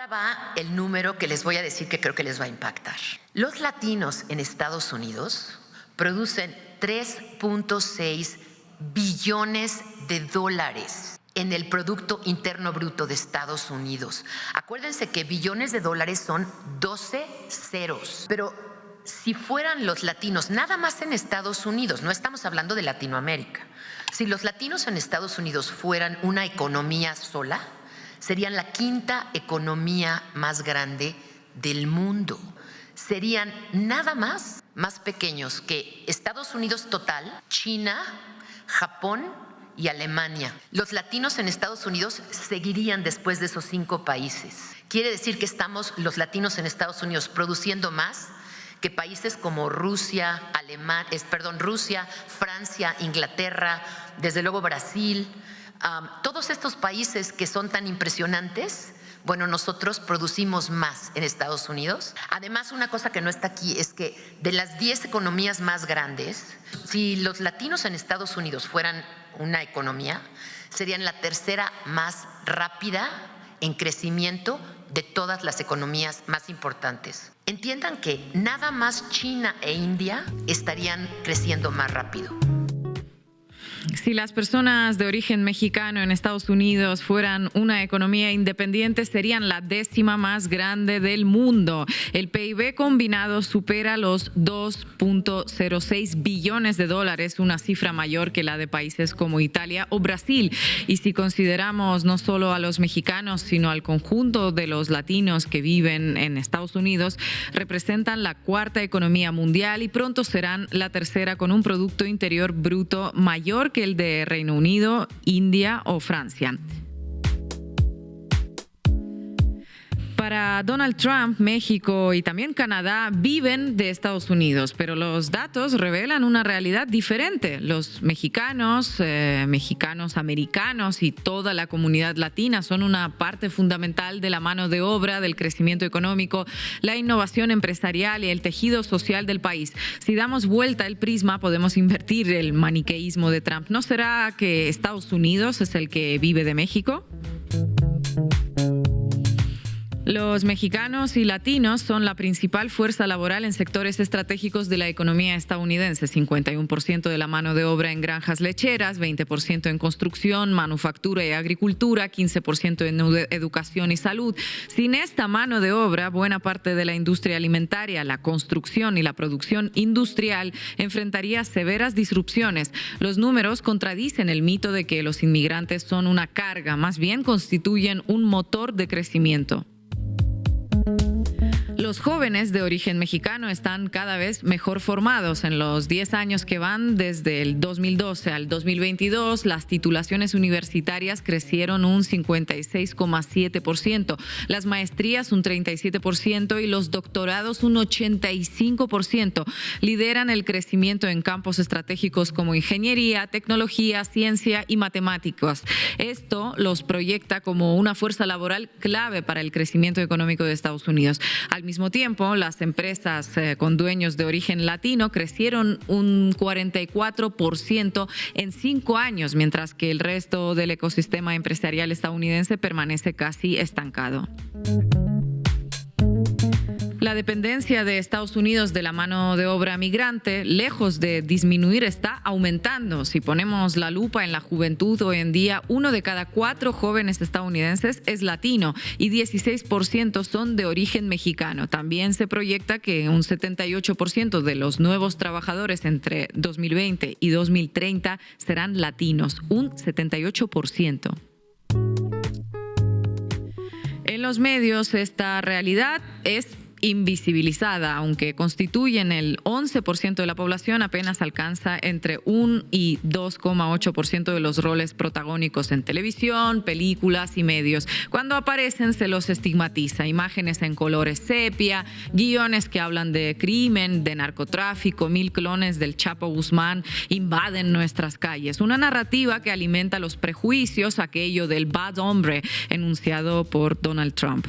va el número que les voy a decir que creo que les va a impactar. Los latinos en Estados Unidos producen 3.6 billones de dólares en el Producto Interno Bruto de Estados Unidos. Acuérdense que billones de dólares son 12 ceros. Pero si fueran los latinos nada más en Estados Unidos, no estamos hablando de Latinoamérica, si los latinos en Estados Unidos fueran una economía sola, serían la quinta economía más grande del mundo. Serían nada más pequeños que Estados Unidos total, China, Japón y Alemania. Los latinos en Estados Unidos seguirían después de esos 5 países. Quiere decir que estamos los latinos en Estados Unidos produciendo más que países como Rusia, Francia, Inglaterra, desde luego Brasil. Todos estos países que son tan impresionantes, bueno, nosotros producimos más en Estados Unidos. Además, una cosa que no está aquí es que de las 10 economías más grandes, si los latinos en Estados Unidos fueran una economía, serían la tercera más rápida en crecimiento de todas las economías más importantes. Entiendan que nada más China e India estarían creciendo más rápido. Si las personas de origen mexicano en Estados Unidos fueran una economía independiente, serían la 10ª más grande del mundo. El PIB combinado supera los 2.06 billones de dólares, una cifra mayor que la de países como Italia o Brasil. Y si consideramos no solo a los mexicanos, sino al conjunto de los latinos que viven en Estados Unidos, representan la 4ª economía mundial y pronto serán la 3ª con un Producto Interior Bruto mayor que el de Reino Unido, India o Francia. Para Donald Trump, México y también Canadá viven de Estados Unidos, pero los datos revelan una realidad diferente. Los mexicanos americanos y toda la comunidad latina son una parte fundamental de la mano de obra, del crecimiento económico, la innovación empresarial y el tejido social del país. Si damos vuelta el prisma, podemos invertir el maniqueísmo de Trump. ¿No será que Estados Unidos es el que vive de México? Los mexicanos y latinos son la principal fuerza laboral en sectores estratégicos de la economía estadounidense. 51% de la mano de obra en granjas lecheras, 20% en construcción, manufactura y agricultura, 15% en educación y salud. Sin esta mano de obra, buena parte de la industria alimentaria, la construcción y la producción industrial enfrentaría severas disrupciones. Los números contradicen el mito de que los inmigrantes son una carga, más bien constituyen un motor de crecimiento. Los jóvenes de origen mexicano están cada vez mejor formados. En los 10 años que van desde el 2012 al 2022, las titulaciones universitarias crecieron un 56,7%, las maestrías un 37% y los doctorados un 85%. Lideran el crecimiento en campos estratégicos como ingeniería, tecnología, ciencia y matemáticas. Esto los proyecta como una fuerza laboral clave para el crecimiento económico de Estados Unidos. Al mismo tiempo, las empresas con dueños de origen latino crecieron un 44% en 5 años, mientras que el resto del ecosistema empresarial estadounidense permanece casi estancado. La dependencia de Estados Unidos de la mano de obra migrante, lejos de disminuir, está aumentando. Si ponemos la lupa en la juventud, hoy en día 1 de cada 4 jóvenes estadounidenses es latino y 16% son de origen mexicano. También se proyecta que un 78% de los nuevos trabajadores entre 2020 y 2030 serán latinos, un 78%. En los medios, esta realidad es invisibilizada, aunque constituyen el 11% de la población, apenas alcanza entre 1 y 2,8% de los roles protagónicos en televisión, películas y medios. Cuando aparecen se los estigmatiza, imágenes en colores sepia, guiones que hablan de crimen, de narcotráfico, 1000 clones del Chapo Guzmán invaden nuestras calles. Una narrativa que alimenta los prejuicios, aquello del bad hombre enunciado por Donald Trump.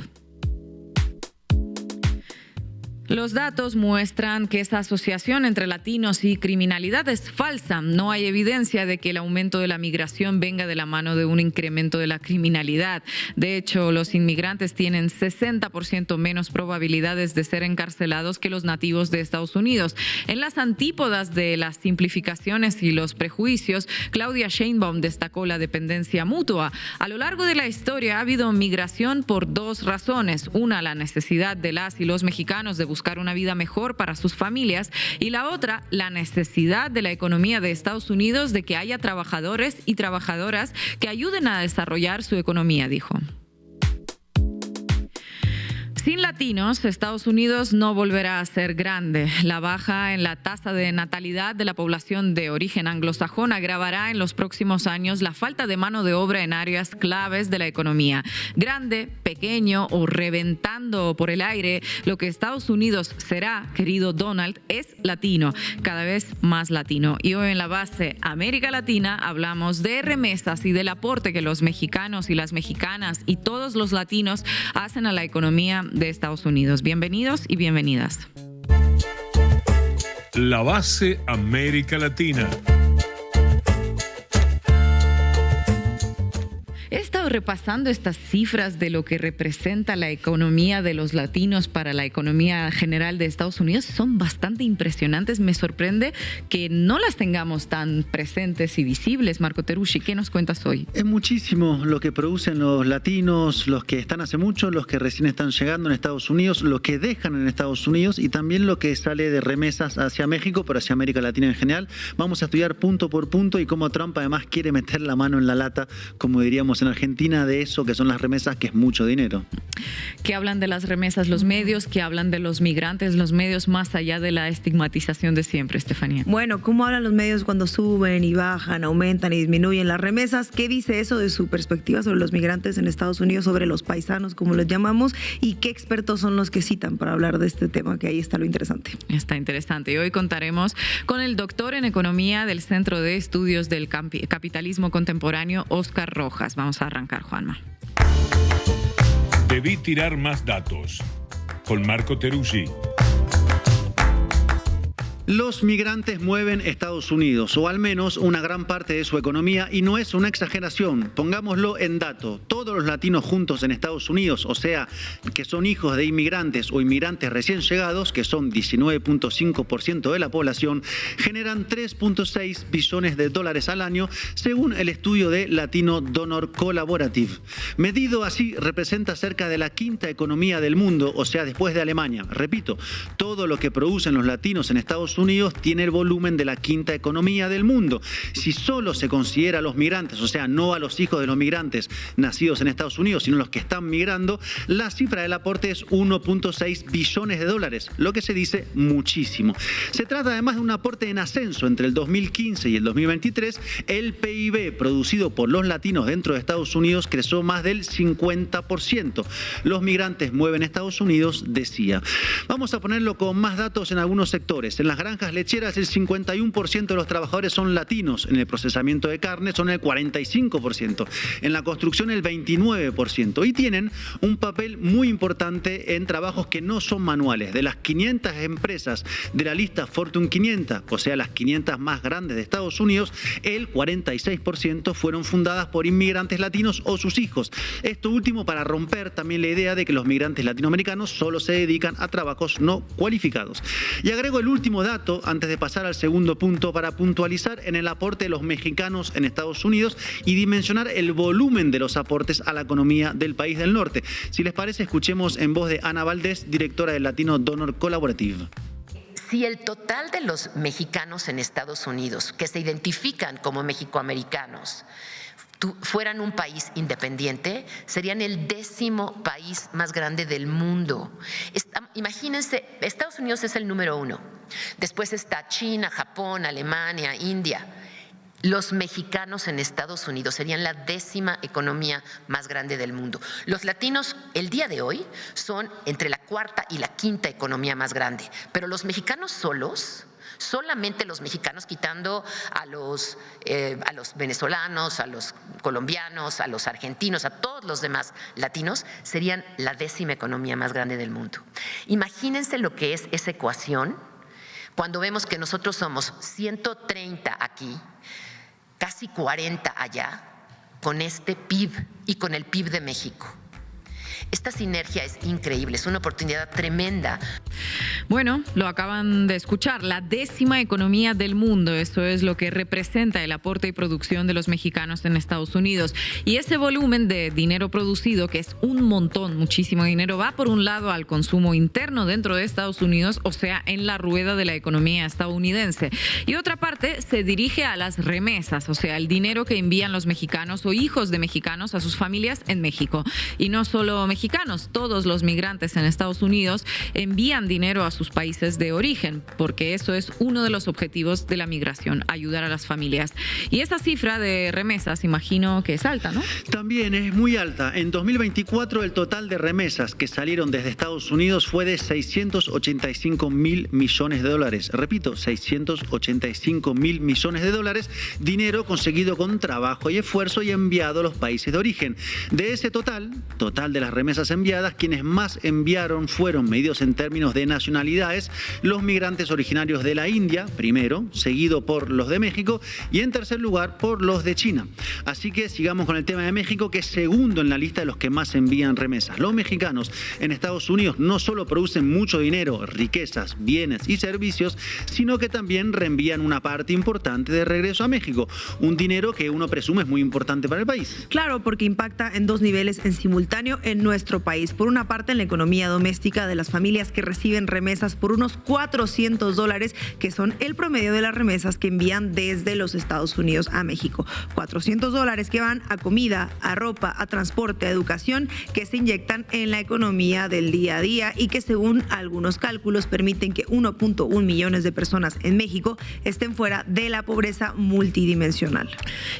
Los datos muestran que esa asociación entre latinos y criminalidad es falsa. No hay evidencia de que el aumento de la migración venga de la mano de un incremento de la criminalidad. De hecho, los inmigrantes tienen 60% menos probabilidades de ser encarcelados que los nativos de Estados Unidos. En las antípodas de las simplificaciones y los prejuicios, Claudia Sheinbaum destacó la dependencia mutua. A lo largo de la historia ha habido migración por dos razones. Una, la necesidad de las y los mexicanos de buscar una vida mejor para sus familias, y la otra, la necesidad de la economía de Estados Unidos de que haya trabajadores y trabajadoras que ayuden a desarrollar su economía, dijo. Sin latinos, Estados Unidos no volverá a ser grande. La baja en la tasa de natalidad de la población de origen anglosajón agravará en los próximos años la falta de mano de obra en áreas claves de la economía. Grande, pequeño o reventando por el aire, lo que Estados Unidos será, querido Donald, es latino, cada vez más latino. Y hoy en la base América Latina hablamos de remesas y del aporte que los mexicanos y las mexicanas y todos los latinos hacen a la economía de Estados Unidos. Bienvenidos y bienvenidas. La base América Latina. He estado repasando estas cifras de lo que representa la economía de los latinos para la economía general de Estados Unidos. Son bastante impresionantes. Me sorprende que no las tengamos tan presentes y visibles. Marco Terusci, ¿qué nos cuentas hoy? Es muchísimo lo que producen los latinos, los que están hace mucho, los que recién están llegando en Estados Unidos, lo que dejan en Estados Unidos y también lo que sale de remesas hacia México, pero hacia América Latina en general. Vamos a estudiar punto por punto y cómo Trump además quiere meter la mano en la lata, como diríamos en Argentina, de eso que son las remesas, que es mucho dinero. ¿Qué hablan de las remesas los medios? ¿Qué hablan de los migrantes los medios, más allá de la estigmatización de siempre, Estefanía? Bueno, ¿cómo hablan los medios cuando suben y bajan, aumentan y disminuyen las remesas? ¿Qué dice eso de su perspectiva sobre los migrantes en Estados Unidos, sobre los paisanos, como los llamamos? ¿Y qué expertos son los que citan para hablar de este tema? Que ahí está lo interesante. Está interesante. Y hoy contaremos con el doctor en economía del Centro de Estudios del Capitalismo Contemporáneo, Óscar Rojas. Vamos a arrancar, Juanma. Debí tirar más datos. Con Marco Terusci. Los migrantes mueven Estados Unidos, o al menos una gran parte de su economía, y no es una exageración. Pongámoslo en dato. Todos los latinos juntos en Estados Unidos, o sea, que son hijos de inmigrantes o inmigrantes recién llegados, que son 19.5% de la población, generan 3.6 billones de dólares al año, según el estudio de Latino Donor Collaborative. Medido así, representa cerca de la quinta economía del mundo, o sea, después de Alemania. Repito, todo lo que producen los latinos en Estados Unidos tiene el volumen de la quinta economía del mundo. Si solo se considera a los migrantes, o sea, no a los hijos de los migrantes nacidos en Estados Unidos, sino los que están migrando, la cifra del aporte es 1.6 billones de dólares, lo que se dice muchísimo. Se trata además de un aporte en ascenso. Entre el 2015 y el 2023, el PIB producido por los latinos dentro de Estados Unidos creció más del 50%. Los migrantes mueven Estados Unidos, decía. Vamos a ponerlo con más datos en algunos sectores. En las granjas lecheras, el 51% de los trabajadores son latinos. En el procesamiento de carne son el 45%. En la construcción el 29%. Y tienen un papel muy importante en trabajos que no son manuales. De las 500 empresas de la lista Fortune 500, o sea, las 500 más grandes de Estados Unidos, el 46% fueron fundadas por inmigrantes latinos o sus hijos. Esto último para romper también la idea de que los migrantes latinoamericanos solo se dedican a trabajos no cualificados. Y agrego el último dato antes de pasar al segundo punto para puntualizar en el aporte de los mexicanos en Estados Unidos y dimensionar el volumen de los aportes a la economía del país del norte. Si les parece, escuchemos en voz de Ana Valdés, directora del Latino Donor Collaborative. Si el total de los mexicanos en Estados Unidos que se identifican como mexicoamericanos fueran un país independiente, serían el 10º país más grande del mundo. Imagínense, Estados Unidos es el número 1. Después está China, Japón, Alemania, India. Los mexicanos en Estados Unidos serían la 10ª economía más grande del mundo. Los latinos, el día de hoy, son entre la 4ª y la 5ª economía más grande. Pero los mexicanos solamente los mexicanos, quitando a los venezolanos, a los colombianos, a los argentinos, a todos los demás latinos, serían la 10ª economía más grande del mundo. Imagínense lo que es esa ecuación cuando vemos que nosotros somos 130 aquí, casi 40 allá, con este PIB y con el PIB de México. Esta sinergia es increíble, es una oportunidad tremenda. Bueno, lo acaban de escuchar, la 10ª economía del mundo. Eso es lo que representa el aporte y producción de los mexicanos en Estados Unidos. Y ese volumen de dinero producido, que es un montón, muchísimo dinero, va por un lado al consumo interno dentro de Estados Unidos, o sea, en la rueda de la economía estadounidense. Y otra parte se dirige a las remesas, o sea, el dinero que envían los mexicanos o hijos de mexicanos a sus familias en México. Y no solo mexicanos, todos los migrantes en Estados Unidos envían dinero a sus países de origen, porque eso es uno de los objetivos de la migración, ayudar a las familias. Y esa cifra de remesas, imagino que es alta, ¿no? También es muy alta. En 2024 el total de remesas que salieron desde Estados Unidos fue de 685.000 millones de dólares. Repito, 685.000 millones de dólares, dinero conseguido con trabajo y esfuerzo y enviado a los países de origen. De ese total de las remesas enviadas, quienes más enviaron fueron, medidos en términos de nacionalidades, los migrantes originarios de la India, primero, seguido por los de México y en tercer lugar por los de China. Así que sigamos con el tema de México, que es segundo en la lista de los que más envían remesas. Los mexicanos en Estados Unidos no solo producen mucho dinero, riquezas, bienes y servicios, sino que también reenvían una parte importante de regreso a México, un dinero que uno presume es muy importante para el país. Claro, porque impacta en dos niveles en simultáneo en nuestro país. Por una parte, en la economía doméstica de las familias que reciben remesas por unos $400, que son el promedio de las remesas que envían desde los Estados Unidos a México. $400 que van a comida, a ropa, a transporte, a educación, que se inyectan en la economía del día a día y que, según algunos cálculos, permiten que 1.1 millones de personas en México estén fuera de la pobreza multidimensional.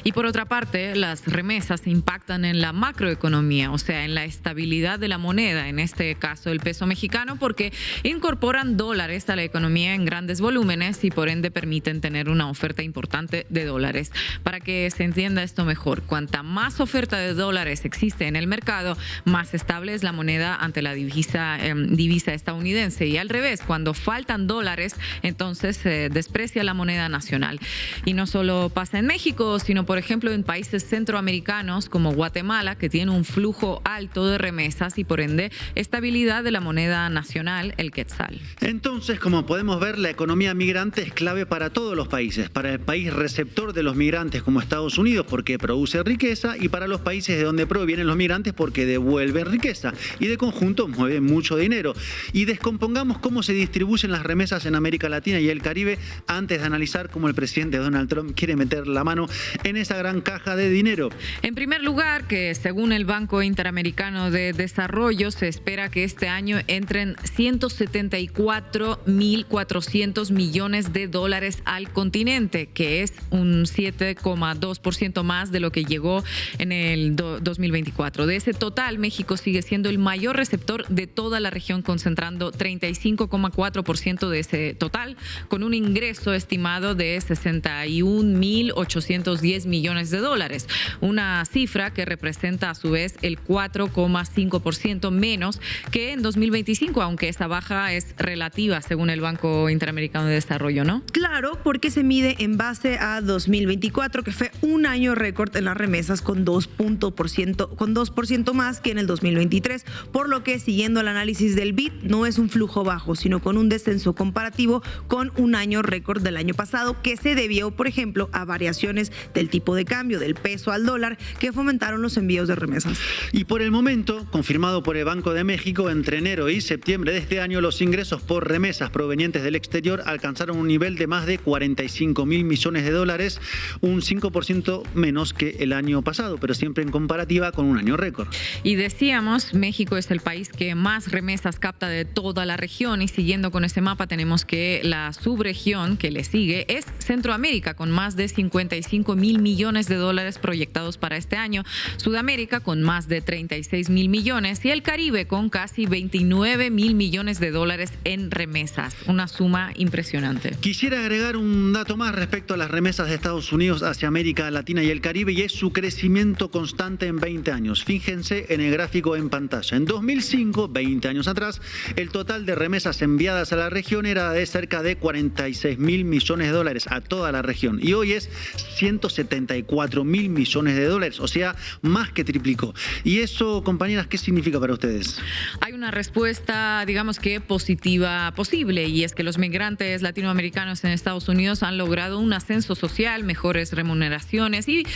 Y por otra parte, las remesas impactan en la macroeconomía, o sea, en la estabilidad de la moneda, en este caso el peso mexicano, porque incorporan dólares a la economía en grandes volúmenes y por ende permiten tener una oferta importante de dólares. Para que se entienda esto mejor, cuanta más oferta de dólares existe en el mercado, más estable es la moneda ante la divisa estadounidense. Y al revés, cuando faltan dólares, entonces se desprecia la moneda nacional. Y no solo pasa en México, sino por ejemplo en países centroamericanos como Guatemala, que tiene un flujo alto de remesas y por ende estabilidad de la moneda nacional, el quetzal. Entonces, como podemos ver, la economía migrante es clave para todos los países, para el país receptor de los migrantes como Estados Unidos porque produce riqueza y para los países de donde provienen los migrantes porque devuelven riqueza y de conjunto mueven mucho dinero. Y descompongamos cómo se distribuyen las remesas en América Latina y el Caribe antes de analizar cómo el presidente Donald Trump quiere meter la mano en esa gran caja de dinero. En primer lugar, que según el Banco Interamericano de Desarrollo se espera que este año entren 174.400 millones de dólares al continente, que es un 7,2% más de lo que llegó en el 2024. De ese total, México sigue siendo el mayor receptor de toda la región, concentrando 35,4% de ese total, con un ingreso estimado de 61.810 millones de dólares, una cifra que representa a su vez el 4,5% menos que en 2025, aunque esta baja es relativa según el Banco Interamericano de Desarrollo, ¿no? Claro, porque se mide en base a 2024, que fue un año récord en las remesas con 2% más que en el 2023, por lo que, siguiendo el análisis del BID, no es un flujo bajo, sino con un descenso comparativo con un año récord del año pasado, que se debió, por ejemplo, a variaciones del tipo de cambio del peso al dólar que fomentaron los envíos de remesas. Y por el momento, confirmado por el Banco de México, entre enero y septiembre de este año, los ingresos por remesas provenientes del exterior alcanzaron un nivel de más de 45.000 millones de dólares, un 5% menos que el año pasado, pero siempre en comparativa con un año récord. Y decíamos, México es el país que más remesas capta de toda la región, y siguiendo con ese mapa tenemos que la subregión que le sigue es Centroamérica, con más de 55.000 millones de dólares proyectados para este año, Sudamérica con más de 36.000 millones y el Caribe con casi 29 mil millones de dólares en remesas. Una suma impresionante. Quisiera agregar un dato más respecto a las remesas de Estados Unidos hacia América Latina y el Caribe, y es su crecimiento constante en 20 años. Fíjense en el gráfico en pantalla. En 2005, 20 años atrás, el total de remesas enviadas a la región era de cerca de 46 mil millones de dólares a toda la región, y hoy es 174 mil millones de dólares, o sea, más que triplicó. ¿Y eso, compañeras, qué significa para ustedes? Hay una respuesta, digamos que positiva posible, y es que los migrantes latinoamericanos en Estados Unidos han logrado un ascenso social, mejores remuneraciones y,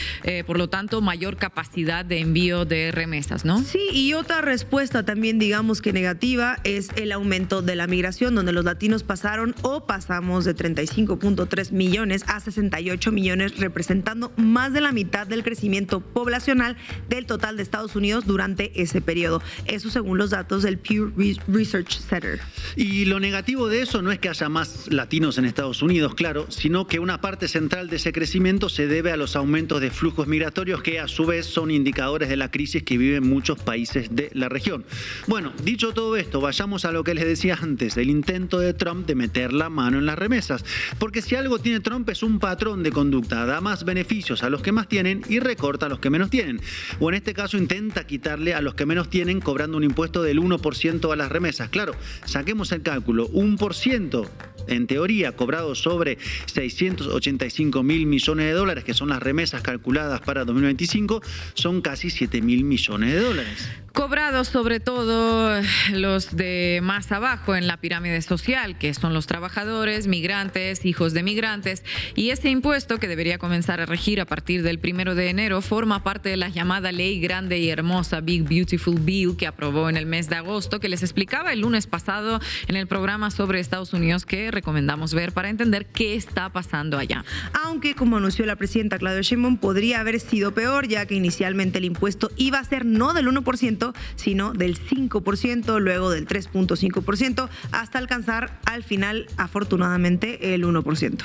por lo tanto, mayor capacidad de envío de remesas, ¿no? Sí, y otra respuesta también, digamos que negativa, es el aumento de la migración, donde los latinos pasamos de 35.3 millones a 68 millones, representando más de la mitad del crecimiento poblacional del total de Estados Unidos durante ese periodo. Eso según los datos del Pew Research Center. Y lo negativo de eso no es que haya más latinos en Estados Unidos, claro, sino que una parte central de ese crecimiento se debe a los aumentos de flujos migratorios, que a su vez son indicadores de la crisis que viven muchos países de la región. Bueno, dicho todo esto, vayamos a lo que les decía antes, el intento de Trump de meter la mano en las remesas. Porque si algo tiene Trump es un patrón de conducta, da más beneficios a los que más tienen y recorta a los que menos tienen. O en este caso intenta quitarle a los que menos tienen, cobrando un impuesto del 1% a las remesas. Claro, saquemos el cálculo, 1%, en teoría, cobrado sobre 685 mil millones de dólares, que son las remesas calculadas para 2025, son casi 7 mil millones de dólares. Cobrados sobre todo los de más abajo en la pirámide social, que son los trabajadores, migrantes, hijos de migrantes, y ese impuesto, que debería comenzar a regir a partir del 1 de enero, forma parte de la llamada Ley Grande y Hermosa, Big Beautiful Bill, que aprobó en el mes de agosto, que les explicaba el lunes pasado en el programa sobre Estados Unidos, que recomendamos ver para entender qué está pasando allá. Aunque, como anunció la presidenta Claudia Sheinbaum, podría haber sido peor, ya que inicialmente el impuesto iba a ser no del 1%, sino del 5%, luego del 3.5%, hasta alcanzar al final, afortunadamente, el 1%.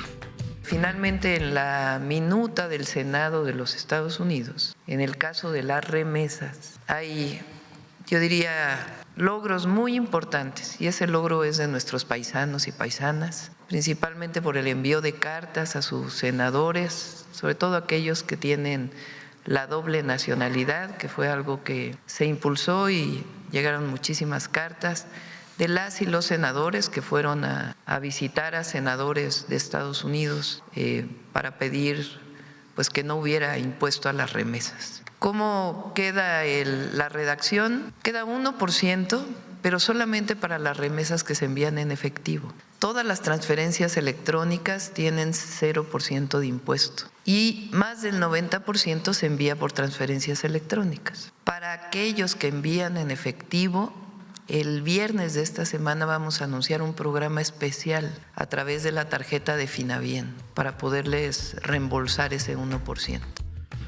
Finalmente, en la minuta del Senado de los Estados Unidos, en el caso de las remesas, hay, yo diría, logros muy importantes, y ese logro es de nuestros paisanos y paisanas, principalmente por el envío de cartas a sus senadores, sobre todo aquellos que tienen la doble nacionalidad, que fue algo que se impulsó y llegaron muchísimas cartas de las y los senadores que fueron a visitar a senadores de Estados Unidos para pedir pues que no hubiera impuesto a las remesas. ¿Cómo queda la redacción? Queda 1%, pero solamente para las remesas que se envían en efectivo. Todas las transferencias electrónicas tienen 0% de impuesto y más del 90% se envía por transferencias electrónicas. Para aquellos que envían en efectivo, el viernes de esta semana vamos a anunciar un programa especial a través de la tarjeta de Finabien para poderles reembolsar ese 1%.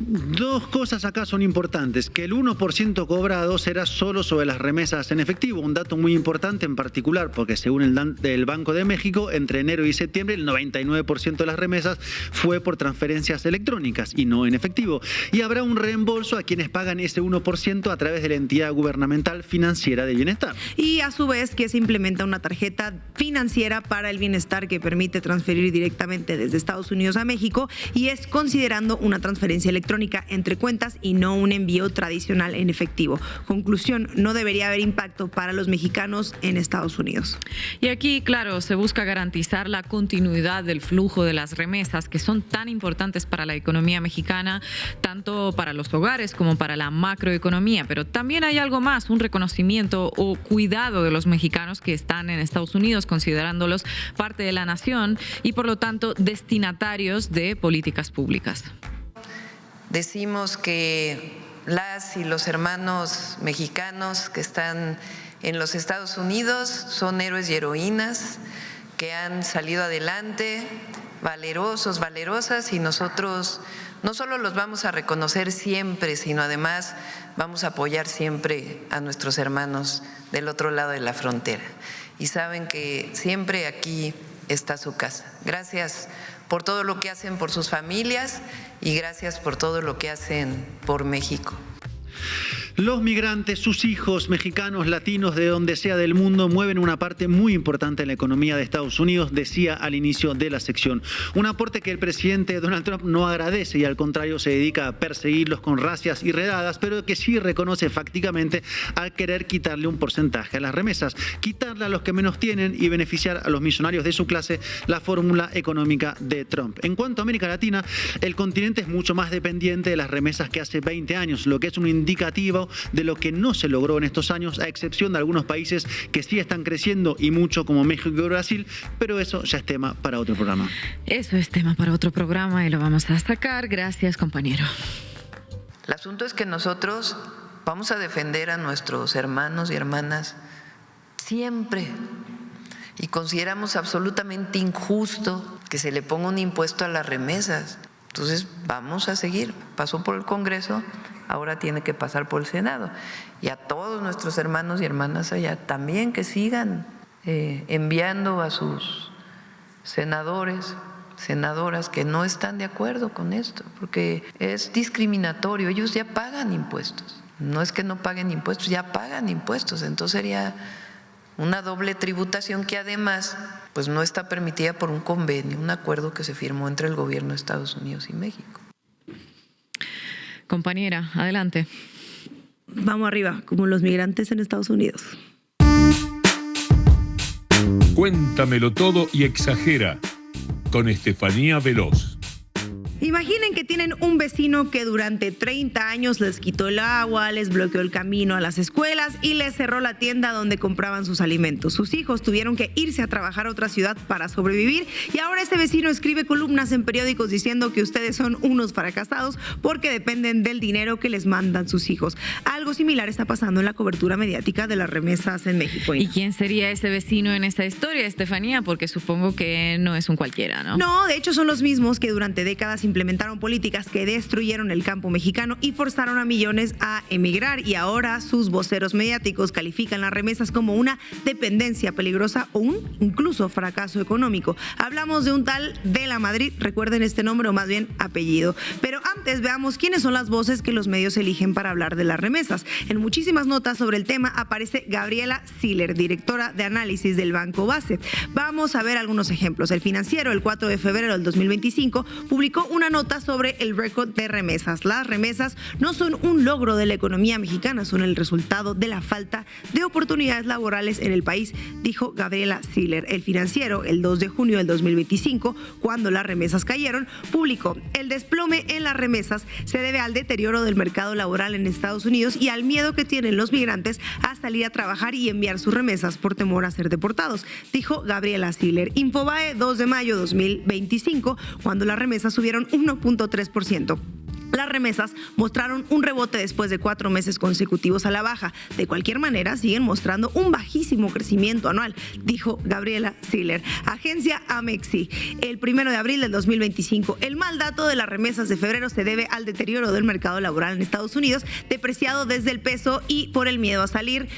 Dos cosas acá son importantes, que el 1% cobrado será solo sobre las remesas en efectivo, un dato muy importante en particular porque según el Banco de México, entre enero y septiembre el 99% de las remesas fue por transferencias electrónicas y no en efectivo, y habrá un reembolso a quienes pagan ese 1% a través de la entidad gubernamental financiera de bienestar. Y a su vez que se implementa una tarjeta financiera para el bienestar que permite transferir directamente desde Estados Unidos a México, y es considerando una transferencia electrónica entre cuentas y no un envío tradicional en efectivo. Conclusión, no debería haber impacto para los mexicanos en Estados Unidos. Y aquí, claro, se busca garantizar la continuidad del flujo de las remesas, que son tan importantes para la economía mexicana, tanto para los hogares como para la macroeconomía. Pero también hay algo más, un reconocimiento o cuidado de los mexicanos que están en Estados Unidos, considerándolos parte de la nación y, por lo tanto, destinatarios de políticas públicas. Decimos que las y los hermanos mexicanos que están en los Estados Unidos son héroes y heroínas que han salido adelante, valerosos, valerosas, y nosotros no solo los vamos a reconocer siempre, sino además vamos a apoyar siempre a nuestros hermanos del otro lado de la frontera. Y saben que siempre aquí está su casa. Gracias por todo lo que hacen por sus familias y gracias por todo lo que hacen por México. Los migrantes, sus hijos, mexicanos, latinos, de donde sea del mundo, mueven una parte muy importante en la economía de Estados Unidos, decía al inicio de la sección. Un aporte que el presidente Donald Trump no agradece y al contrario se dedica a perseguirlos con racias y redadas, pero que sí reconoce fácticamente al querer quitarle un porcentaje a las remesas, quitarle a los que menos tienen y beneficiar a los millonarios de su clase, la fórmula económica de Trump. En cuanto a América Latina, el continente es mucho más dependiente de las remesas que hace 20 años, lo que es un indicativo de lo que no se logró en estos años, a excepción de algunos países que sí están creciendo y mucho, como México y Brasil, pero eso ya es tema para otro programa. Eso es tema para otro programa y lo vamos a sacar. Gracias, compañero. El asunto es que nosotros vamos a defender a nuestros hermanos y hermanas siempre, y consideramos absolutamente injusto que se le ponga un impuesto a las remesas. Entonces vamos a seguir. Pasó por el Congreso, ahora tiene que pasar por el Senado. Y a todos nuestros hermanos y hermanas allá también que sigan enviando a sus senadores, senadoras que no están de acuerdo con esto, porque es discriminatorio. Ellos ya pagan impuestos. No es que no paguen impuestos, ya pagan impuestos. Entonces sería una doble tributación que además pues no está permitida por un convenio, un acuerdo que se firmó entre el gobierno de Estados Unidos y México. Compañera, adelante. Vamos arriba, como los migrantes en Estados Unidos. Cuéntamelo todo y exagera, con Estefanía Veloz. Imaginen que tienen un vecino que durante 30 años les quitó el agua, les bloqueó el camino a las escuelas y les cerró la tienda donde compraban sus alimentos. Sus hijos tuvieron que irse a trabajar a otra ciudad para sobrevivir y ahora ese vecino escribe columnas en periódicos diciendo que ustedes son unos fracasados porque dependen del dinero que les mandan sus hijos. Algo similar está pasando en la cobertura mediática de las remesas en México. ¿Y quién sería ese vecino en esta historia, Estefanía? Porque supongo que no es un cualquiera, ¿no? No, de hecho son los mismos que durante décadas implementaron políticas que destruyeron el campo mexicano y forzaron a millones a emigrar, y ahora sus voceros mediáticos califican las remesas como una dependencia peligrosa o un incluso fracaso económico. Hablamos de un tal de la Madrid, recuerden este nombre o más bien apellido. Pero antes veamos quiénes son las voces que los medios eligen para hablar de las remesas. En muchísimas notas sobre el tema aparece Gabriela Siller, directora de análisis del Banco Base. Vamos a ver algunos ejemplos. El Financiero, el 4 de febrero del 2025, publicó una nota sobre el récord de remesas. Las remesas no son un logro de la economía mexicana, son el resultado de la falta de oportunidades laborales en el país, dijo Gabriela Siller. El Financiero, el 2 de junio del 2025, cuando las remesas cayeron, publicó: el desplome en las remesas se debe al deterioro del mercado laboral en Estados Unidos y al miedo que tienen los migrantes a salir a trabajar y enviar sus remesas por temor a ser deportados, dijo Gabriela Siller. Infobae, 2 de mayo de 2025, cuando las remesas subieron 1.3%. Las remesas mostraron un rebote después de 4 meses consecutivos a la baja. De cualquier manera, siguen mostrando un bajísimo crecimiento anual, dijo Gabriela Siller. Agencia Amexi, el 1 de abril del 2025. El mal dato de las remesas de febrero se debe al deterioro del mercado laboral en Estados Unidos, depreciado desde el peso y por el miedo a salir,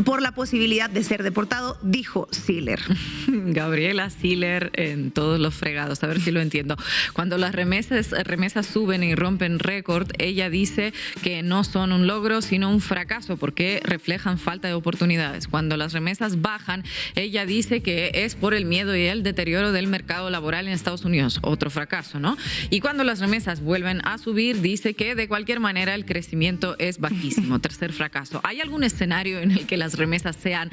por la posibilidad de ser deportado, dijo Siller. Gabriela Siller en todos los fregados, a ver si lo entiendo. Cuando las remesas suben y rompen récord, ella dice que no son un logro, sino un fracaso, porque reflejan falta de oportunidades. Cuando las remesas bajan, ella dice que es por el miedo y el deterioro del mercado laboral en Estados Unidos, otro fracaso, ¿no? Y cuando las remesas vuelven a subir, dice que de cualquier manera el crecimiento es bajísimo, tercer fracaso. ¿Hay algún escenario en el que las remesas sean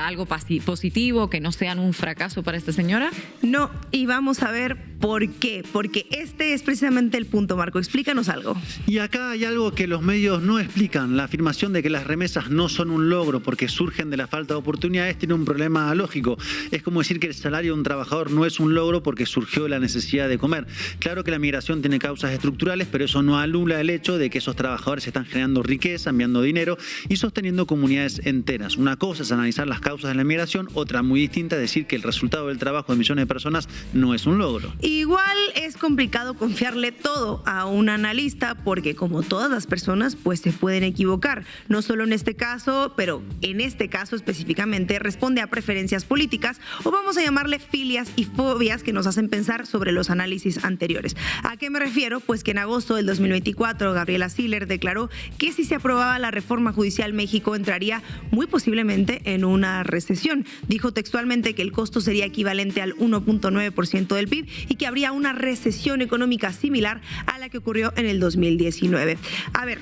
algo positivo, que no sean un fracaso para esta señora? No, y vamos a ver por qué. Porque este es precisamente el punto, Marco. Explícanos algo. Y acá hay algo que los medios no explican. La afirmación de que las remesas no son un logro porque surgen de la falta de oportunidades tiene un problema lógico. Es como decir que el salario de un trabajador no es un logro porque surgió de la necesidad de comer. Claro que la migración tiene causas estructurales, pero eso no anula el hecho de que esos trabajadores están generando riqueza, enviando dinero y sosteniendo comunidades enteras. Una cosa es analizar las causas de la migración. Otra muy distinta es decir que el resultado del trabajo de millones de personas no es un logro. Igual es complicado confiarle todo a un analista porque como todas las personas pues se pueden equivocar. No solo en este caso, pero en este caso específicamente responde a preferencias políticas o vamos a llamarle filias y fobias que nos hacen pensar sobre los análisis anteriores. ¿A qué me refiero? Pues que en agosto del 2024 Gabriela Siller declaró que si se aprobaba la reforma judicial México entraría muy posiblemente en una recesión. Dijo textualmente que el costo sería equivalente al 1.9% del PIB y que habría una recesión económica similar a la que ocurrió en el 2019. A ver,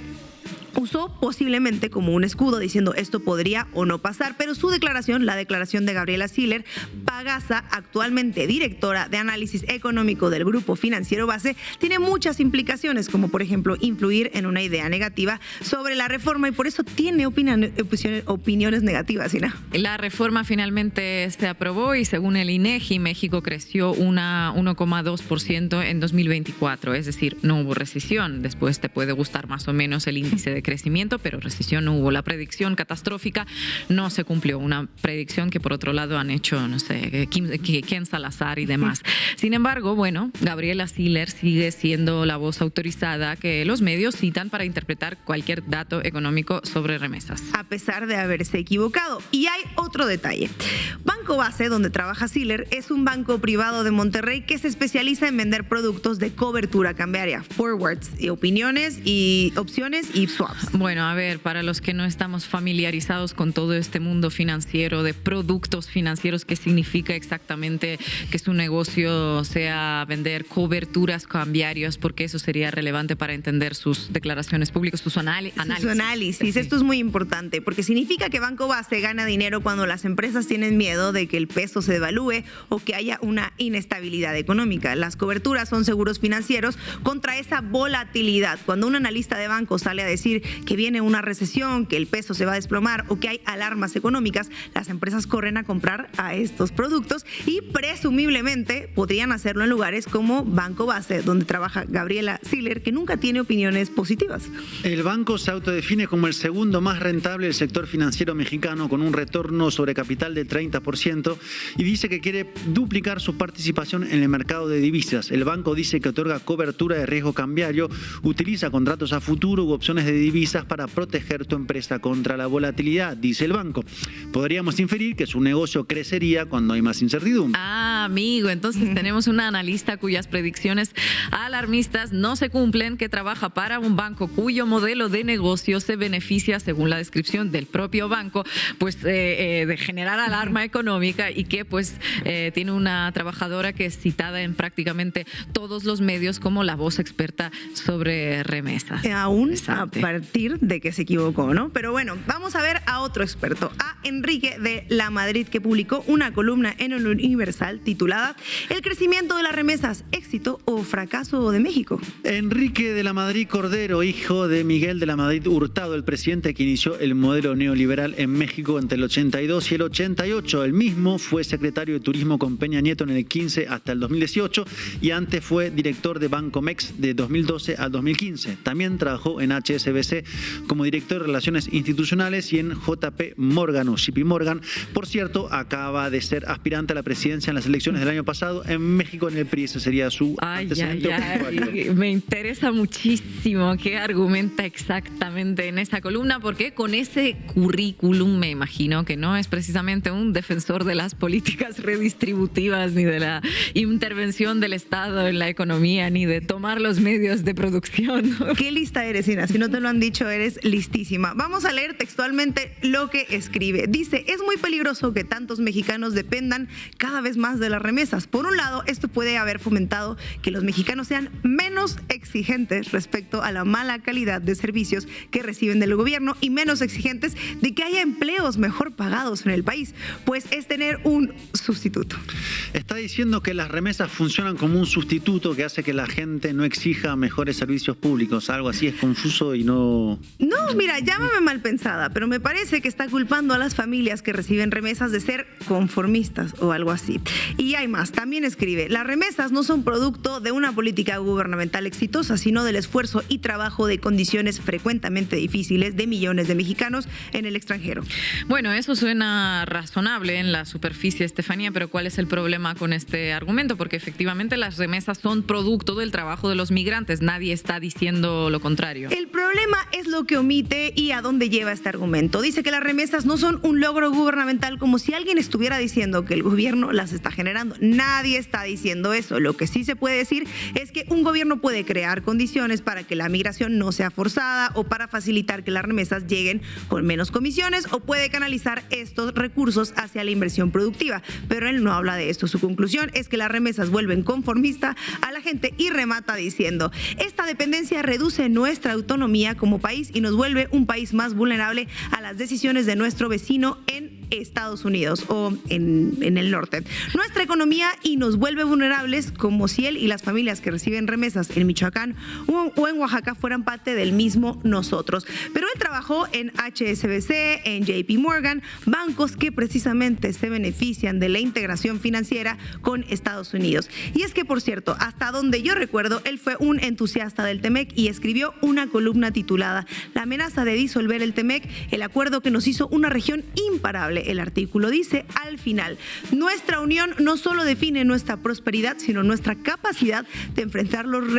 usó posiblemente como un escudo diciendo esto podría o no pasar, pero su declaración, la declaración de Gabriela Siller Pagasa, actualmente directora de análisis económico del Grupo Financiero Base, tiene muchas implicaciones, como por ejemplo influir en una idea negativa sobre la reforma y por eso tiene opiniones negativas, Ina. La reforma finalmente se aprobó y según el INEGI, México creció 1,2% en 2024, es decir, no hubo recesión. Después te puede gustar más o menos el índice de crecimiento, pero recesión no hubo. La predicción catastrófica no se cumplió, una predicción que por otro lado han hecho, no sé, Ken Salazar y demás. Sin embargo, bueno, Gabriela Siller sigue siendo la voz autorizada que los medios citan para interpretar cualquier dato económico sobre remesas. A pesar de haberse equivocado. Y hay otro detalle. Banco Base, donde trabaja Siller, es un banco privado de Monterrey que se especializa en vender productos de cobertura cambiaria, forwards, y opiniones y opciones y swaps. Bueno, a ver, para los que no estamos familiarizados con todo este mundo financiero de productos financieros, ¿qué significa exactamente que su negocio sea vender coberturas cambiarias? Porque eso sería relevante para entender sus declaraciones públicas, sus análisis. Su análisis. Sí. Esto es muy importante porque significa que Banco Base gana dinero cuando las empresas tienen miedo de que el peso se devalúe o que haya una inestabilidad económica. Las coberturas son seguros financieros contra esa volatilidad. Cuando un analista de banco sale a decir que viene una recesión, que el peso se va a desplomar o que hay alarmas económicas, las empresas corren a comprar a estos productos y presumiblemente podrían hacerlo en lugares como Banco Base, donde trabaja Gabriela Siller, que nunca tiene opiniones positivas. El banco se autodefine como el segundo más rentable del sector financiero mexicano con un retorno sobre capital del 30% y dice que quiere duplicar su participación en el mercado de divisas. El banco dice que otorga cobertura de riesgo cambiario, utiliza contratos a futuro u opciones de divisas para proteger tu empresa contra la volatilidad, dice el banco. Podríamos inferir que su negocio crecería cuando hay más incertidumbre. Ah, amigo, entonces tenemos una analista cuyas predicciones alarmistas no se cumplen, que trabaja para un banco cuyo modelo de negocio se beneficia, según la descripción del propio banco, pues de generar alarma económica y que pues tiene una trabajadora que es citada en prácticamente todos los medios como la voz experta sobre remesas. Aún a partir de que se equivocó, ¿no? Pero bueno, vamos a ver a otro experto, a Enrique de La Madrid, que publicó una columna en el Universal titulada ¿El crecimiento de las remesas, éxito o fracaso de México? Enrique de La Madrid Cordero, hijo de Miguel de La Madrid Hurtado, el presidente que inició el modelo neoliberal en México entre el 82 y el 88. Él mismo fue secretario de Turismo con Peña Nieto en el 15 hasta el 2018 y antes fue director de Bancomex de 2012 al 2015. También trabajó en HSBC como director de Relaciones Institucionales y en JP Morgan o JP Morgan. Por cierto, acaba de ser aspirante a la presidencia en las elecciones del año pasado en México en el PRI. Ese sería su antecedente. Me interesa muchísimo qué argumenta exactamente en esa columna, porque con ese currículum me imagino que no es precisamente un defensor de las políticas redistributivas ni de la intervención del Estado en la economía ni de tomar los medios de producción. Qué lista eres, Ina. Si no te lo han dicho, eres listísima. Vamos a leer textualmente lo que escribe. Dice, es muy peligroso que tantos mexicanos dependan cada vez más de las remesas. Por un lado, esto puede haber fomentado que los mexicanos sean menos exigentes respecto a la mala calidad de servicios que reciben del gobierno y menos exigentes de que haya empleos mejor pagados en el país, pues es tener un sustituto. Está diciendo que las remesas funcionan como un sustituto que hace que la gente no exija mejores servicios públicos. Algo así es confuso y no o...? No, mira, llámame mal pensada, pero me parece que está culpando a las familias que reciben remesas de ser conformistas o algo así. Y hay más, también escribe, las remesas no son producto de una política gubernamental exitosa, sino del esfuerzo y trabajo de condiciones frecuentemente difíciles de millones de mexicanos en el extranjero. Bueno, eso suena razonable en la superficie, Estefanía, pero ¿cuál es el problema con este argumento? Porque efectivamente las remesas son producto del trabajo de los migrantes. Nadie está diciendo lo contrario. El problema es lo que omite y a dónde lleva este argumento. Dice que las remesas no son un logro gubernamental, como si alguien estuviera diciendo que el gobierno las está generando. Nadie está diciendo eso. Lo que sí se puede decir es que un gobierno puede crear condiciones para que la migración no sea forzada o para facilitar que las remesas lleguen con menos comisiones, o puede canalizar estos recursos hacia la inversión productiva. Pero él no habla de esto. Su conclusión es que las remesas vuelven conformista a la gente y remata diciendo: esta dependencia reduce nuestra autonomía como país y nos vuelve un país más vulnerable a las decisiones de nuestro vecino en Estados Unidos o en el norte. Nuestra economía y nos vuelve vulnerables, como si él y las familias que reciben remesas en Michoacán o en Oaxaca fueran parte del mismo nosotros. Pero él trabajó en HSBC, en JP Morgan, bancos que precisamente se benefician de la integración financiera con Estados Unidos. Y es que, por cierto, hasta donde yo recuerdo, él fue un entusiasta del TEMEC y escribió una columna titulada La amenaza de disolver el TEMEC, el acuerdo que nos hizo una región imparable. El artículo dice al final: nuestra unión no solo define nuestra prosperidad, sino nuestra capacidad de enfrentar los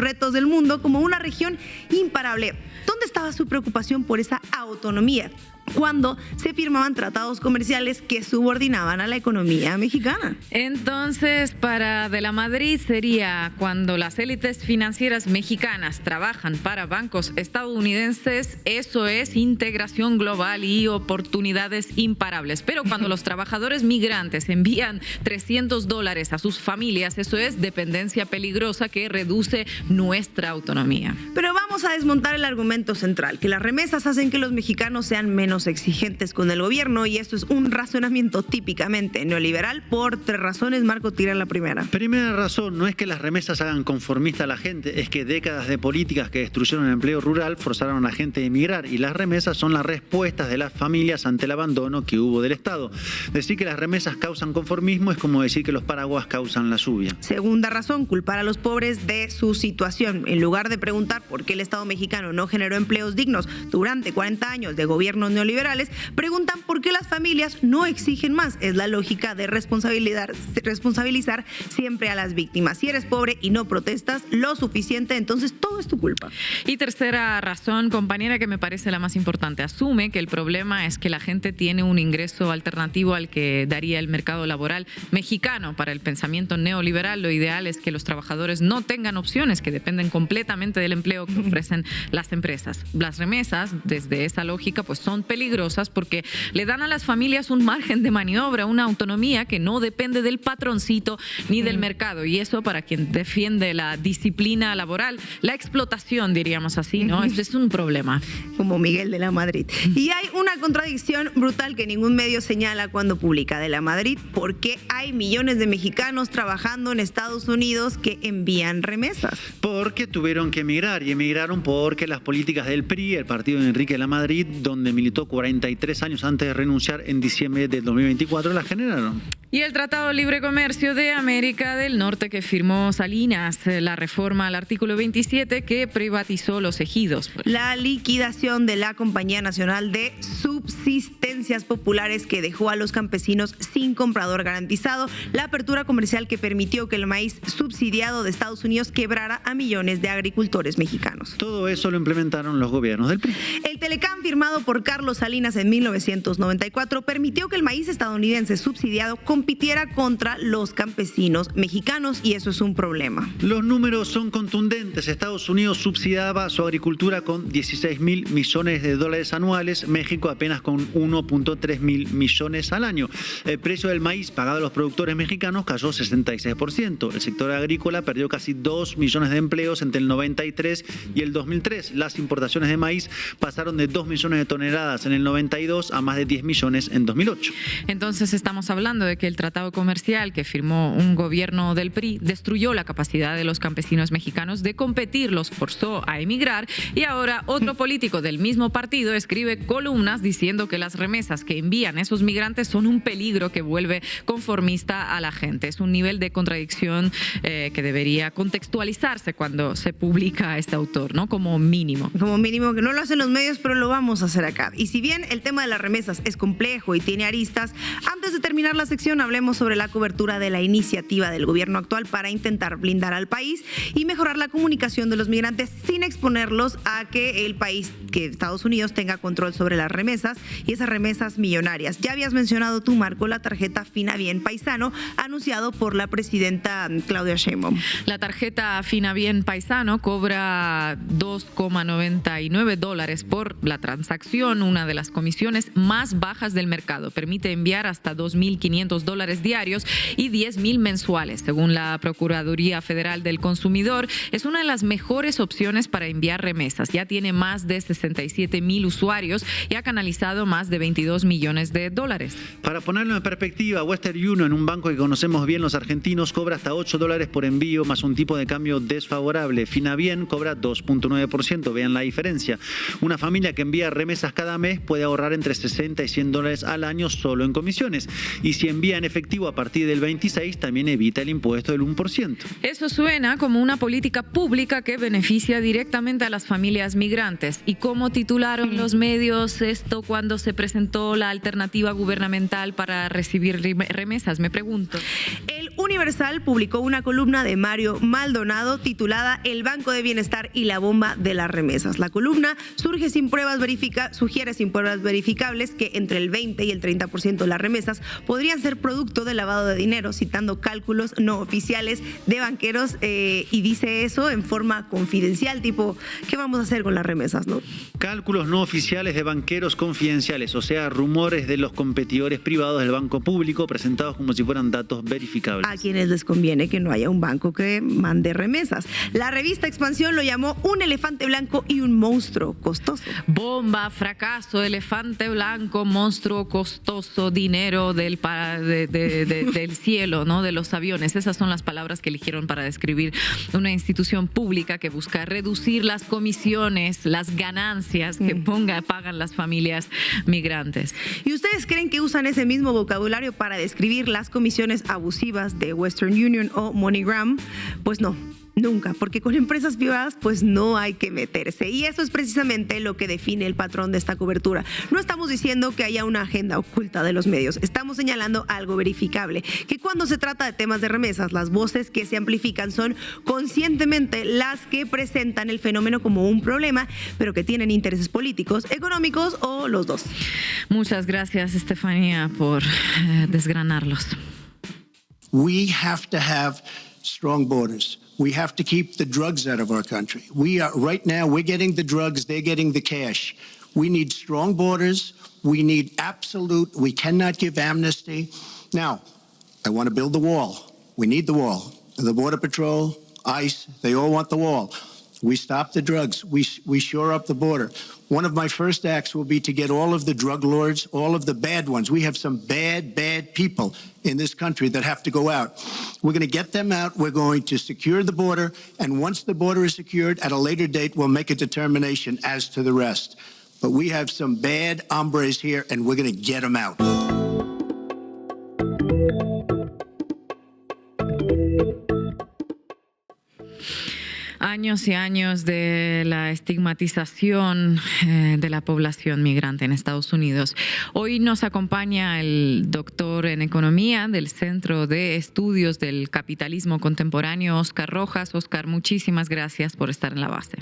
retos del mundo como una región imparable. ¿Dónde estaba su preocupación por esa autonomía cuando se firmaban tratados comerciales que subordinaban a la economía mexicana? Entonces, para De la Madrid sería cuando las élites financieras mexicanas trabajan para bancos estadounidenses, eso es integración global y oportunidades imparables. Pero cuando los trabajadores migrantes envían $300 a sus familias, eso es dependencia peligrosa que reduce nuestra autonomía. Pero vamos a desmontar el argumento central, que las remesas hacen que los mexicanos sean menos exigentes con el gobierno, y esto es un razonamiento típicamente neoliberal por 3 razones. Marco, tira la primera. Primera razón, no es que las remesas hagan conformista a la gente, es que décadas de políticas que destruyeron el empleo rural forzaron a la gente a emigrar, y las remesas son las respuestas de las familias ante el abandono que hubo del Estado. Decir que las remesas causan conformismo es como decir que los paraguas causan la lluvia. Segunda razón, culpar a los pobres de su situación. En lugar de preguntar por qué el Estado mexicano no generó empleos dignos durante 40 años de gobiernos neoliberales, preguntan por qué las familias no exigen más. Es la lógica de responsabilizar siempre a las víctimas. Si eres pobre y no protestas lo suficiente, entonces todo es tu culpa. Y tercera razón, compañera, que me parece la más importante, asume que el problema es que la gente tiene un ingreso alternativo al que daría el mercado laboral mexicano. Para el pensamiento neoliberal, lo ideal es que los trabajadores no tengan opciones, que dependen completamente del empleo que ofrecen las empresas. Las remesas, desde esa lógica, pues son peligrosas porque le dan a las familias un margen de maniobra, una autonomía que no depende del patroncito ni del mercado. Y eso, para quien defiende la disciplina laboral, la explotación, diríamos así, ¿no? Este es un problema. Como Miguel de la Madrid. Y hay una contradicción brutal que ningún medio señala cuando publica De la Madrid: porque hay millones de mexicanos trabajando en Estados Unidos que envían remesas. Porque tuvieron que emigrar, y emigraron porque las políticas del PRI, el partido de Enrique de la Madrid, donde militó 43 años antes de renunciar en diciembre del 2024, las generaron. Y el Tratado de Libre Comercio de América del Norte que firmó Salinas, la reforma al artículo 27 que privatizó los ejidos. La liquidación de la Compañía Nacional de Subsistencias Populares, que dejó a los campesinos sin comprador garantizado. La apertura comercial que permitió que el maíz subsidiado de Estados Unidos quebrara a millones de agricultores mexicanos. Todo eso lo implementaron los gobiernos del PRI. El Telecán, firmado por Carlos Salinas en 1994, permitió que el maíz estadounidense subsidiado compitiera contra los campesinos mexicanos, y eso es un problema. Los números son contundentes. Estados Unidos subsidiaba su agricultura con $16.000 millones anuales, México apenas con 1.3 mil millones al año. El precio del maíz pagado a los productores mexicanos cayó 66%. El sector agrícola perdió casi 2 millones de empleos entre el 93 y el 2003. Las importaciones de maíz pasaron de 2 millones de toneladas en el 92 a más de 10 millones en 2008. Entonces estamos hablando de que que el tratado comercial que firmó un gobierno del PRI destruyó la capacidad de los campesinos mexicanos de competir, los forzó a emigrar, y ahora otro político del mismo partido escribe columnas diciendo que las remesas que envían esos migrantes son un peligro que vuelve conformista a la gente. Es un nivel de contradicción que debería contextualizarse cuando se publica a este autor, ¿no? Como mínimo. Como mínimo, que no lo hacen los medios, pero lo vamos a hacer acá. Y si bien el tema de las remesas es complejo y tiene aristas, antes de terminar la sección hablemos sobre la cobertura de la iniciativa del gobierno actual para intentar blindar al país y mejorar la comunicación de los migrantes sin exponerlos a que el país, que Estados Unidos, tenga control sobre las remesas y esas remesas millonarias. Ya habías mencionado tú, Marco, la tarjeta Fina Bien Paisano, anunciado por la presidenta Claudia Sheinbaum. La tarjeta Fina Bien Paisano cobra $2,99 por la transacción, una de las comisiones más bajas del mercado. Permite enviar hasta $2,500 diarios y 10,000 mensuales. Según la Procuraduría Federal del Consumidor, es una de las mejores opciones para enviar remesas. Ya tiene más de 67,000 usuarios y ha canalizado más de $22 millones. Para ponerlo en perspectiva, Western Union, un banco que conocemos bien los argentinos, cobra hasta $8 por envío más un tipo de cambio desfavorable. Finabien cobra 2,9%, vean la diferencia. Una familia que envía remesas cada mes puede ahorrar entre $60 y $100 al año solo en comisiones. Y si envía en efectivo a partir del 26, también evita el impuesto del 1%. Eso suena como una política pública que beneficia directamente a las familias migrantes. ¿Y cómo titularon los medios esto cuando se presentó la alternativa gubernamental para recibir remesas? Me pregunto. El Universal publicó una columna de Mario Maldonado titulada El Banco de Bienestar y la bomba de las remesas. La columna sugiere sin pruebas verificables que entre el 20 y el 30% de las remesas podrían ser producto de lavado de dinero, citando cálculos no oficiales de banqueros, y dice eso en forma confidencial, tipo, ¿qué vamos a hacer con las remesas, no? Cálculos no oficiales de banqueros confidenciales, o sea, rumores de los competidores privados del banco público presentados como si fueran datos verificables. A quienes les conviene que no haya un banco que mande remesas. La revista Expansión lo llamó un elefante blanco y un monstruo costoso. Bomba, fracaso, elefante blanco, monstruo costoso, dinero del cielo, ¿no? De los aviones. Esas son las palabras que eligieron para describir una institución pública que busca reducir las comisiones, las ganancias que pagan las familias migrantes. ¿Y ustedes creen que usan ese mismo vocabulario para describir las comisiones abusivas de Western Union o MoneyGram? Pues no. Nunca, porque con empresas privadas pues no hay que meterse. Y eso es precisamente lo que define el patrón de esta cobertura. No estamos diciendo que haya una agenda oculta de los medios, estamos señalando algo verificable, que cuando se trata de temas de remesas, las voces que se amplifican son conscientemente las que presentan el fenómeno como un problema, pero que tienen intereses políticos, económicos o los dos. Muchas gracias, Estefanía, por desgranarlos. We have to have strong borders. We have to keep the drugs out of our country. Right now, we're getting the drugs, they're getting the cash. We need strong borders. We need we cannot give amnesty. Now, I want to build the wall. We need the wall. The Border Patrol, ICE, they all want the wall. We stop the drugs. We shore up the border. One of my first acts will be to get all of the drug lords, all of the bad ones. We have some bad people in this country that have to go out. We're going to get them out. We're going to secure the border. And once the border is secured, at a later date, we'll make a determination as to the rest. But we have some bad hombres here, and we're going to get them out. Años y años de la estigmatización de la población migrante en Estados Unidos. Hoy nos acompaña el doctor en economía del Centro de Estudios del Capitalismo Contemporáneo, Óscar Rojas. Óscar, muchísimas gracias por estar en la base.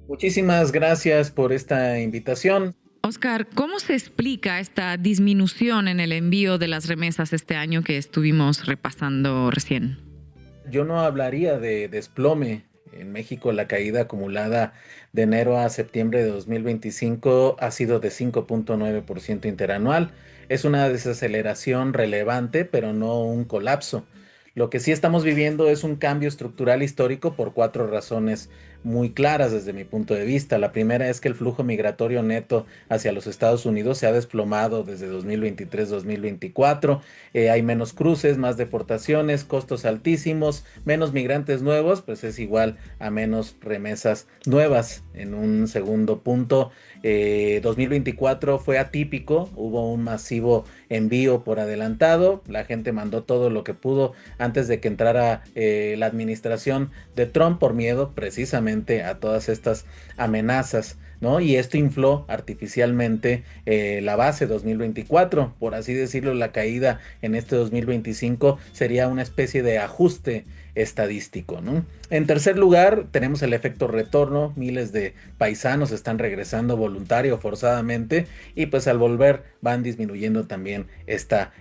Muchísimas gracias por esta invitación. Óscar, ¿cómo se explica esta disminución en el envío de las remesas este año que estuvimos repasando recién? Yo no hablaría de desplome. En México, la caída acumulada de enero a septiembre de 2025 ha sido de 5.9% interanual. Es una desaceleración relevante, pero no un colapso. Lo que sí estamos viviendo es un cambio estructural histórico por 4 razones muy claras desde mi punto de vista. La primera es que el flujo migratorio neto hacia los Estados Unidos se ha desplomado desde 2023-2024. Hay menos cruces, más deportaciones, costos altísimos, menos migrantes nuevos, pues es igual a menos remesas nuevas. En un segundo punto, 2024 fue atípico, hubo un masivo envío por adelantado, la gente mandó todo lo que pudo antes de que entrara la administración de Trump por miedo precisamente a todas estas amenazas, ¿no? Y esto infló artificialmente la base 2024, por así decirlo. La caída en este 2025 sería una especie de ajuste estadístico, ¿no? En tercer lugar, tenemos el efecto retorno. Miles de paisanos están regresando voluntario o forzadamente, y pues al volver van disminuyendo también esta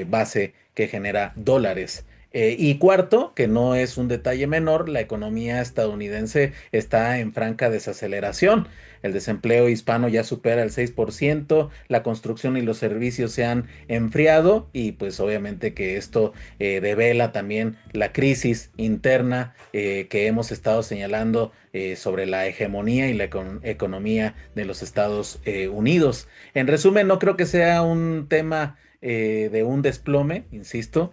base que genera dólares. Y cuarto, que no es un detalle menor, la economía estadounidense está en franca desaceleración. El desempleo hispano ya supera el 6%, la construcción y los servicios se han enfriado, y pues obviamente que esto devela también la crisis interna que hemos estado señalando sobre la hegemonía y la economía de los Estados Unidos. En resumen, no creo que sea un tema de un desplome, insisto,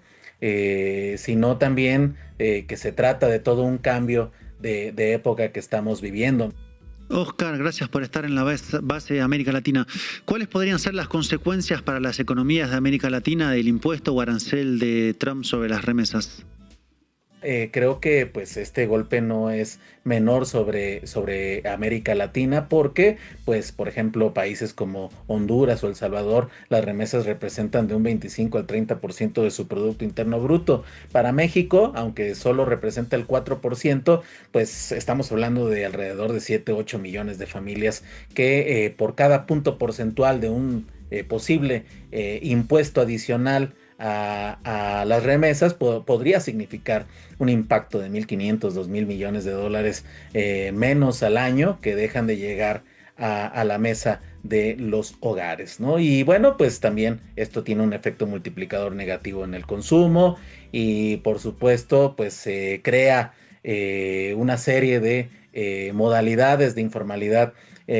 sino también que se trata de todo un cambio de época que estamos viviendo. Oscar, gracias por estar en la base de América Latina. ¿Cuáles podrían ser las consecuencias para las economías de América Latina del impuesto o arancel de Trump sobre las remesas? Creo que pues este golpe no es menor sobre América Latina, porque pues por ejemplo países como Honduras o El Salvador, las remesas representan de un 25 al 30% de su Producto Interno Bruto. Para México, aunque solo representa el 4%, pues estamos hablando de alrededor de 7-8 millones de familias que por cada punto porcentual de un posible impuesto adicional a las remesas podría significar un impacto de 1.500, 2.000 millones de dólares menos al año, que dejan de llegar a la mesa de los hogares, ¿no? Y bueno, pues también esto tiene un efecto multiplicador negativo en el consumo, y por supuesto pues se crea una serie de modalidades de informalidad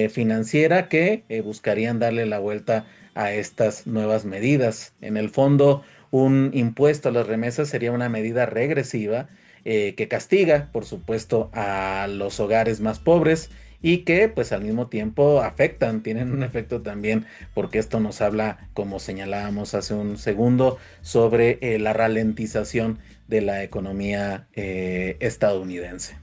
financiera que buscarían darle la vuelta a estas nuevas medidas. En el fondo, un impuesto a las remesas sería una medida regresiva que castiga, por supuesto, a los hogares más pobres, y que pues al mismo tiempo tienen un efecto también, porque esto nos habla, como señalábamos hace un segundo, sobre la ralentización de la economía estadounidense.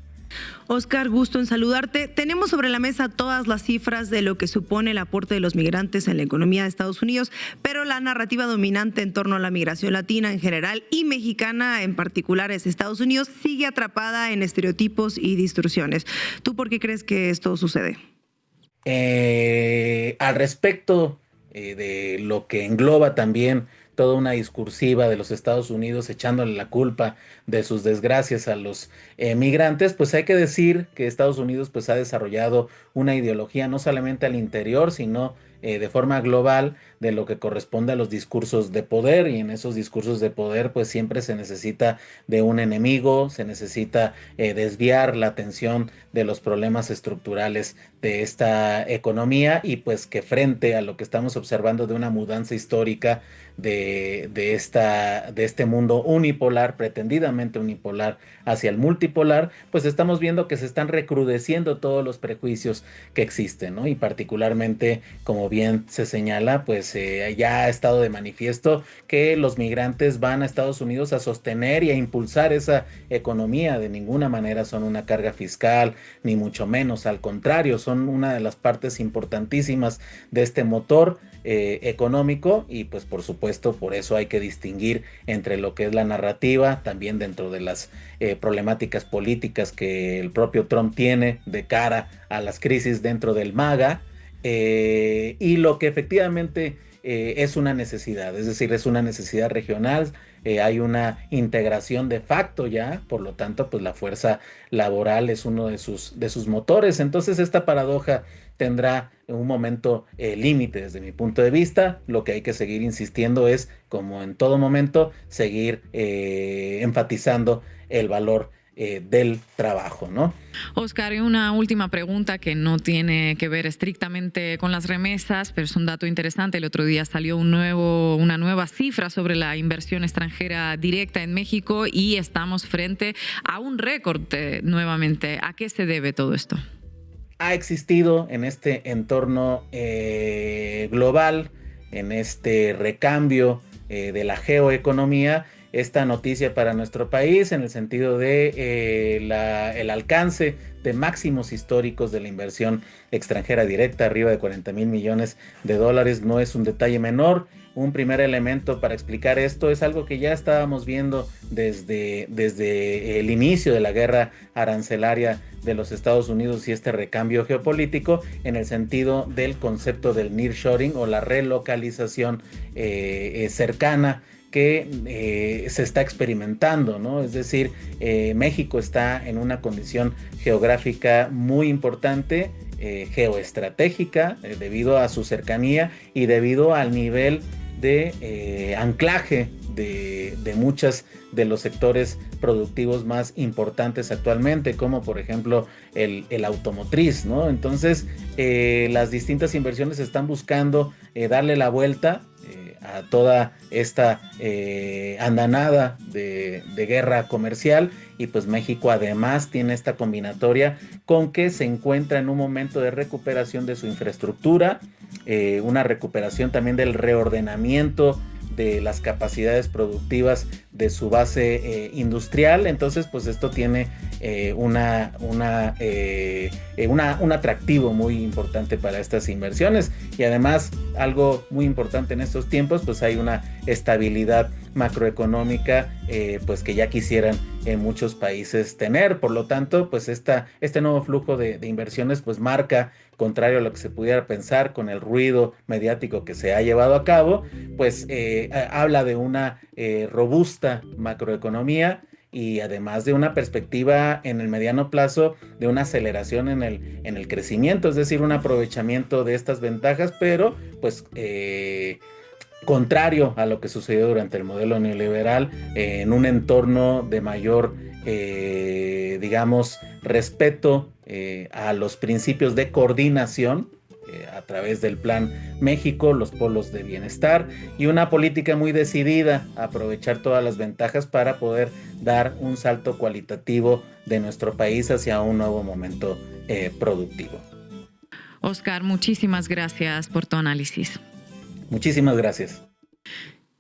Oscar, gusto en saludarte. Tenemos sobre la mesa todas las cifras de lo que supone el aporte de los migrantes en la economía de Estados Unidos, pero la narrativa dominante en torno a la migración latina en general y mexicana en particular es Estados Unidos sigue atrapada en estereotipos y distorsiones. ¿Tú por qué crees que esto sucede? Al respecto de lo que engloba también toda una discursiva de los Estados Unidos echándole la culpa de sus desgracias a los migrantes, pues hay que decir que Estados Unidos pues ha desarrollado una ideología no solamente al interior, sino de forma global, de lo que corresponde a los discursos de poder, y en esos discursos de poder pues siempre se necesita de un enemigo, se necesita desviar la atención de los problemas estructurales de esta economía, y pues que frente a lo que estamos observando de una mudanza histórica de este mundo unipolar, pretendidamente unipolar, hacia el multipolar, pues estamos viendo que se están recrudeciendo todos los prejuicios que existen, ¿no? Y particularmente, como bien se señala, pues ya ha estado de manifiesto que los migrantes van a Estados Unidos a sostener y a impulsar esa economía. De ninguna manera son una carga fiscal, ni mucho menos, al contrario, son una de las partes importantísimas de este motor económico, y pues por supuesto por eso hay que distinguir entre lo que es la narrativa, también dentro de las problemáticas políticas que el propio Trump tiene de cara a las crisis dentro del MAGA, y lo que efectivamente es una necesidad, es decir, es una necesidad regional. Hay una integración de facto ya, por lo tanto pues la fuerza laboral es uno de sus motores. Entonces esta paradoja tendrá un momento límite desde mi punto de vista. Lo que hay que seguir insistiendo es, como en todo momento, seguir enfatizando el valor del trabajo, ¿no? Oscar, y una última pregunta que no tiene que ver estrictamente con las remesas, pero es un dato interesante. El otro día salió una nueva cifra sobre la inversión extranjera directa en México y estamos frente a un récord nuevamente. ¿A qué se debe todo esto? Ha existido en este entorno global, en este recambio de la geoeconomía, esta noticia para nuestro país en el sentido de el alcance de máximos históricos de la inversión extranjera directa, arriba de 40,000 millones de dólares. No es un detalle menor. Un primer elemento para explicar esto es algo que ya estábamos viendo desde el inicio de la guerra arancelaria de los Estados Unidos y este recambio geopolítico, en el sentido del concepto del nearshoring o la relocalización cercana que se está experimentando, ¿no? Es decir, México está en una condición geográfica muy importante, geoestratégica, debido a su cercanía y debido al nivel de anclaje de muchos de los sectores productivos más importantes actualmente, como por ejemplo el automotriz, ¿no? Entonces, las distintas inversiones están buscando darle la vuelta a toda esta andanada de guerra comercial, y pues México además tiene esta combinatoria con que se encuentra en un momento de recuperación de su infraestructura, una recuperación también del reordenamiento de las capacidades productivas de su base industrial. Entonces, pues esto tiene un atractivo muy importante para estas inversiones, y además algo muy importante en estos tiempos, pues hay una estabilidad macroeconómica pues que ya quisieran en muchos países tener. Por lo tanto, pues este nuevo flujo de inversiones pues marca, contrario a lo que se pudiera pensar con el ruido mediático que se ha llevado a cabo, pues habla de una robusta macroeconomía, y además de una perspectiva en el mediano plazo de una aceleración en el crecimiento, es decir, un aprovechamiento de estas ventajas, pero pues contrario a lo que sucedió durante el modelo neoliberal, en un entorno de mayor, digamos, respeto a los principios de coordinación a través del Plan México, los polos de bienestar, y una política muy decidida a aprovechar todas las ventajas para poder dar un salto cualitativo de nuestro país hacia un nuevo momento productivo. Oscar, muchísimas gracias por tu análisis. Muchísimas gracias.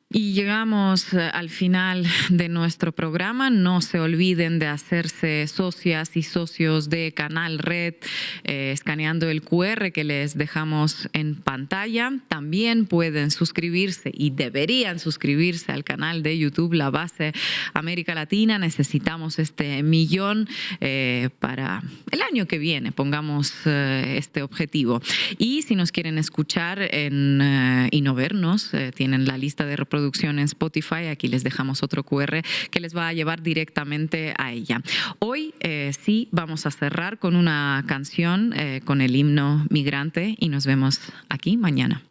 Y llegamos al final de nuestro programa. No se olviden de hacerse socias y socios de Canal Red escaneando el QR que les dejamos en pantalla. También pueden suscribirse y deberían suscribirse al canal de YouTube La Base América Latina. Necesitamos 1,000,000 para el año que viene. Pongamos este objetivo. Y si nos quieren escuchar y no vernos, tienen la lista de reproducción en Spotify. Aquí les dejamos otro QR que les va a llevar directamente a ella. Hoy sí vamos a cerrar con una canción, con el himno migrante, y nos vemos aquí mañana.